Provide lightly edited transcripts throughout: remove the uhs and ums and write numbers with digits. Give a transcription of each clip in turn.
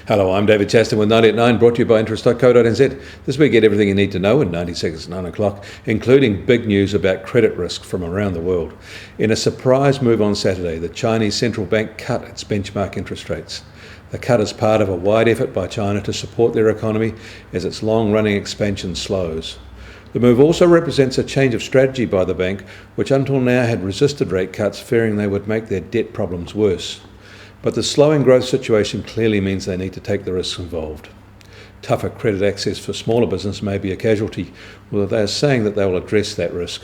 Hello, I'm David Chaston with 90 at 9, brought to you by interest.co.nz. This week, get everything you need to know in 90 seconds at 9 o'clock, including big news about credit risk from around the world. In a surprise move on Saturday, the Chinese central bank cut its benchmark interest rates. The cut is part of a wide effort by China to support their economy as its long-running expansion slows. The move also represents a change of strategy by the bank, which until now had resisted rate cuts, fearing they would make their debt problems worse. But the slowing growth situation clearly means they need to take the risks involved. Tougher credit access for smaller business may be a casualty, although they are saying that they will address that risk.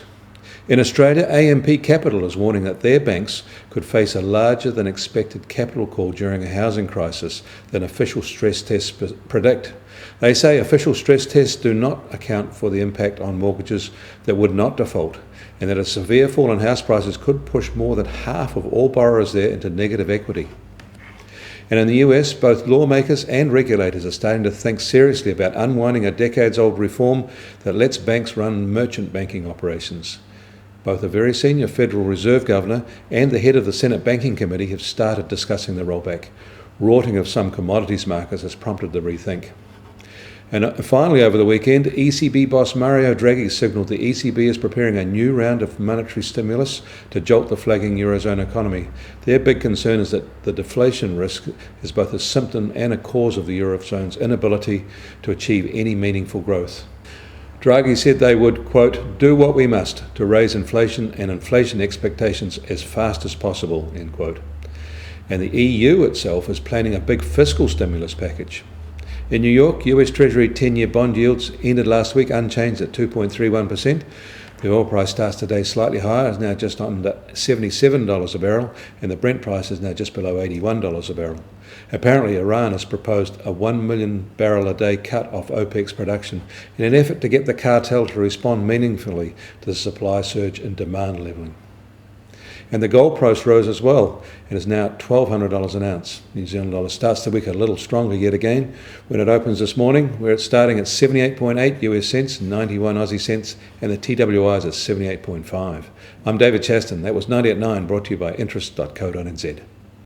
In Australia, AMP Capital is warning that their banks could face a larger than expected capital call during a housing crisis than official stress tests predict. They say official stress tests do not account for the impact on mortgages that would not default, and that a severe fall in house prices could push more than half of all borrowers there into negative equity. And in the US, both lawmakers and regulators are starting to think seriously about unwinding a decades-old reform that lets banks run merchant banking operations. Both a very senior Federal Reserve Governor and the head of the Senate Banking Committee have started discussing the rollback. Rorting of some commodities markets has prompted the rethink. And finally, over the weekend, ECB boss Mario Draghi signalled the ECB is preparing a new round of monetary stimulus to jolt the flagging Eurozone economy. Their big concern is that the deflation risk is both a symptom and a cause of the Eurozone's inability to achieve any meaningful growth. Draghi said they would, quote, do what we must to raise inflation and inflation expectations as fast as possible, end quote. And the EU itself is planning a big fiscal stimulus package. In New York, US Treasury 10-year bond yields ended last week unchanged at 2.31%. The oil price starts today slightly higher, is now just under $77 a barrel, and the Brent price is now just below $81 a barrel. Apparently, Iran has proposed a 1 million barrel a day cut off OPEC's production in an effort to get the cartel to respond meaningfully to the supply surge and demand levelling. And the gold price rose as well and is now at $1,200 an ounce. New Zealand dollar starts the week a little stronger yet again when it opens this morning, where it's starting at 78.8 US cents, 91 Aussie cents, and the TWI is at 78.5. I'm David Chaston. That was 90 at 9, brought to you by interest.co.nz.